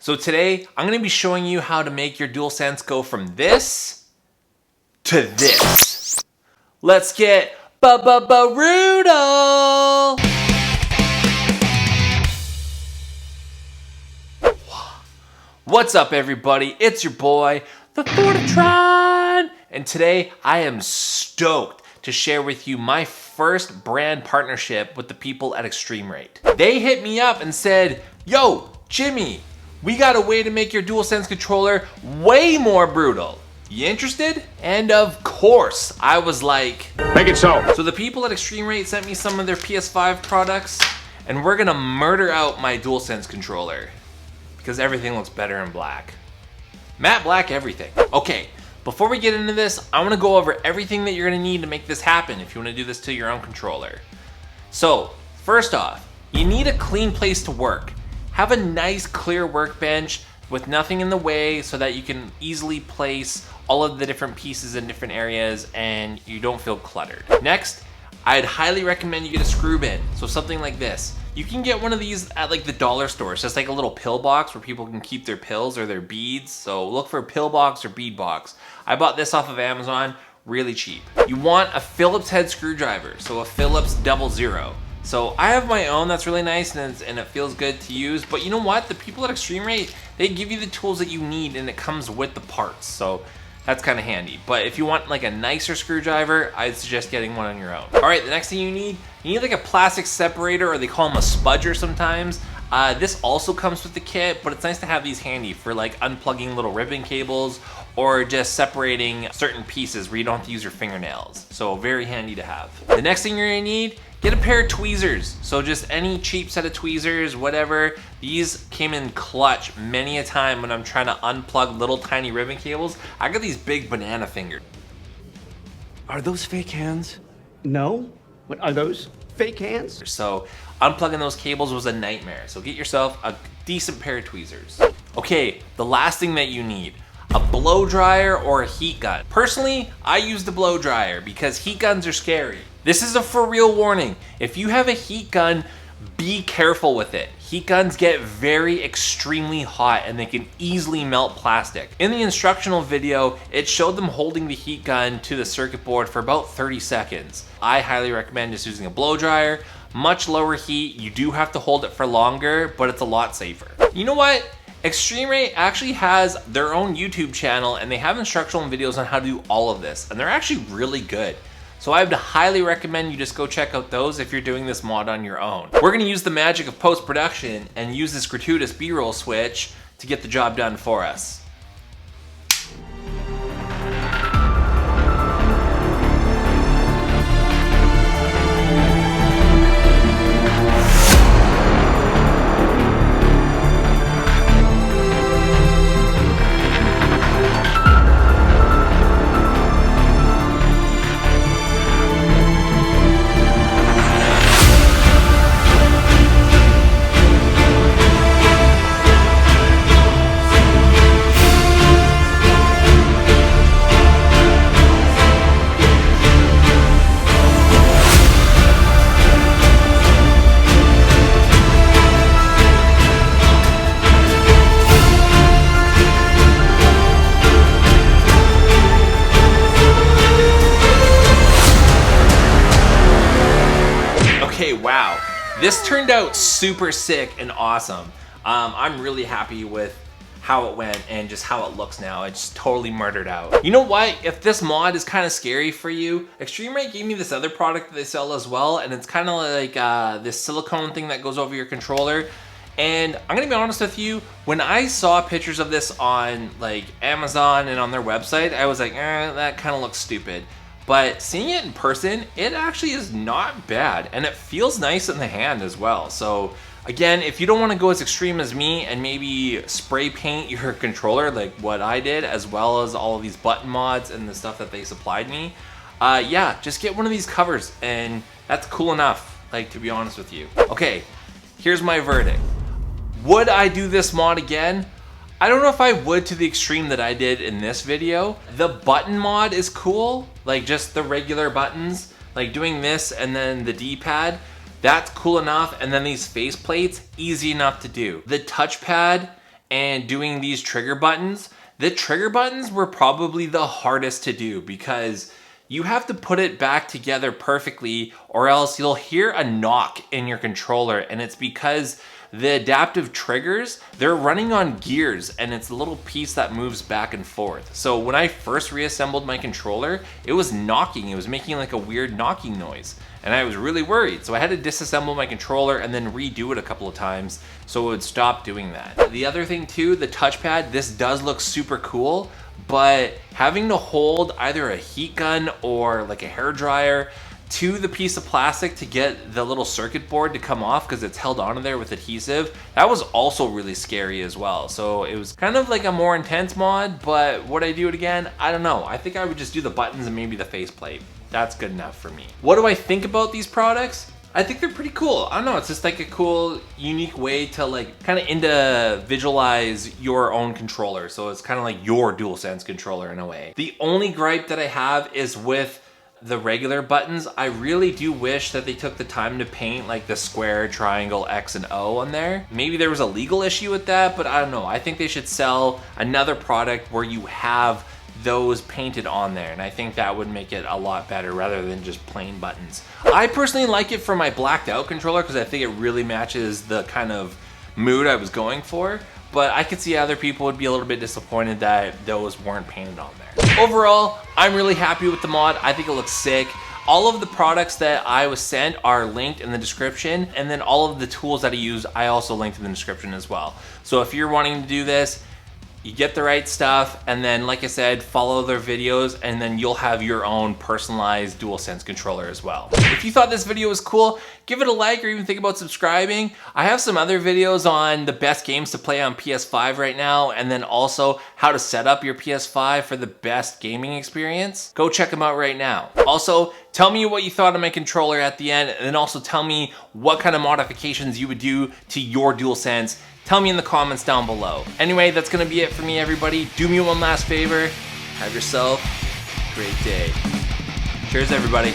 So today, I'm gonna be showing you how to make your DualSense go from this to this. Let's get brutal. What's up, everybody? It's your boy, the Fortitron, and today I am stoked to share with you my first brand partnership with the people at ExtremeRate. They hit me up and said, "Yo, Jimmy, we got a way to make your DualSense controller way more brutal. You interested?" And of course, I was like, make it so. So the people at ExtremeRate sent me some of their PS5 products, and we're gonna murder out my DualSense controller because everything looks better in black. Matte black everything. Okay, before we get into this, I wanna go over everything that you're gonna need to make this happen if you wanna do this to your own controller. So, first off, you need a clean place to work. Have a nice clear workbench with nothing in the way so that you can easily place all of the different pieces in different areas and you don't feel cluttered. Next, I'd highly recommend you get a screw bin. So something like this. You can get one of these at like the dollar store. It's just like a little pill box where people can keep their pills or their beads. So look for a pill box or bead box. I bought this off of Amazon, really cheap. You want a Phillips head screwdriver, so a Phillips 00. So I have my own that's really nice and it feels good to use, but you know what? The people at ExtremeRate, they give you the tools that you need and it comes with the parts. So that's kind of handy. But if you want like a nicer screwdriver, I'd suggest getting one on your own. All right, the next thing you need like a plastic separator, or they call them a spudger sometimes. This also comes with the kit, but it's nice to have these handy for like unplugging little ribbon cables or just separating certain pieces where you don't have to use your fingernails. So very handy to have. The next thing you're gonna need, get a pair of tweezers. So just any cheap set of tweezers, whatever. These came in clutch many a time when I'm trying to unplug little tiny ribbon cables. I got these big banana fingers. Are those fake hands? No. What are those? Fake hands? So unplugging those cables was a nightmare. So get yourself a decent pair of tweezers. Okay, the last thing that you need, a blow dryer or a heat gun. Personally, I use the blow dryer because heat guns are scary. This is a for real warning. If you have a heat gun, be careful with it. Heat guns get very extremely hot and they can easily melt plastic. In the instructional video, it showed them holding the heat gun to the circuit board for about 30 seconds. I highly recommend just using a blow dryer. Much lower heat, you do have to hold it for longer, but it's a lot safer. You know what? ExtremeRate actually has their own YouTube channel and they have instructional videos on how to do all of this, and they're actually really good. So I would highly recommend you just go check out those if you're doing this mod on your own. We're gonna use the magic of post-production and use this gratuitous B-roll switch to get the job done for us. Okay, wow. This turned out super sick and awesome. I'm really happy with how it went and just how it looks now. It's totally murdered out. You know what? If this mod is kind of scary for you, ExtremeRate gave me this other product that they sell as well, and it's kind of like this silicone thing that goes over your controller. And I'm gonna be honest with you, when I saw pictures of this on like Amazon and on their website, I was like, that kind of looks stupid. But seeing it in person, it actually is not bad, and it feels nice in the hand as well. So again, if you don't want to go as extreme as me and maybe spray paint your controller like what I did, as well as all of these button mods and the stuff that they supplied me, yeah, just get one of these covers and that's cool enough, like, to be honest with you. Okay, here's my verdict. Would I do this mod again? I don't know if I would to the extreme that I did in this video. The button mod is cool, like just the regular buttons, like doing this and then the D-pad, that's cool enough. And then these face plates, easy enough to do. The touchpad and doing these trigger buttons, the trigger buttons were probably the hardest to do because you have to put it back together perfectly or else you'll hear a knock in your controller, and it's because the adaptive triggers, they're running on gears and it's a little piece that moves back and forth. So when I first reassembled my controller, it was knocking, it was making like a weird knocking noise. And I was really worried. So I had to disassemble my controller and then redo it a couple of times so it would stop doing that. The other thing too, the touchpad, this does look super cool, but having to hold either a heat gun or like a hair dryer to the piece of plastic to get the little circuit board to come off because it's held onto there with adhesive, that was also really scary as well. So it was kind of like a more intense mod, but would I do it again? I don't know. I think I would just do the buttons and maybe the faceplate. That's good enough for me. What do I think about these products? I think they're pretty cool. I don't know, it's just like a cool, unique way to like kind of individualize your own controller. So it's kind of like your DualSense controller in a way. The only gripe that I have is with the regular buttons. I really do wish that they took the time to paint like the square, triangle, X, and O on there. Maybe there was a legal issue with that, but I don't know. I think they should sell another product where you have those painted on there, and I think that would make it a lot better rather than just plain buttons. I personally like it for my blacked out controller because I think it really matches the kind of mood I was going for, but I could see other people would be a little bit disappointed that those weren't painted on there. Overall, I'm really happy with the mod. I think it looks sick. All of the products that I was sent are linked in the description, and then all of the tools that I use, I also linked in the description as well. So if you're wanting to do this, you get the right stuff, and then like I said, follow their videos, and then you'll have your own personalized DualSense controller as well. If you thought this video was cool, give it a like or even think about subscribing. I have some other videos on the best games to play on PS5 right now, and then also how to set up your PS5 for the best gaming experience. Go check them out right now. Also, tell me what you thought of my controller at the end, and then also tell me what kind of modifications you would do to your DualSense. Tell me in the comments down below. Anyway, that's gonna be it for me, everybody. Do me one last favor. Have yourself a great day. Cheers, everybody.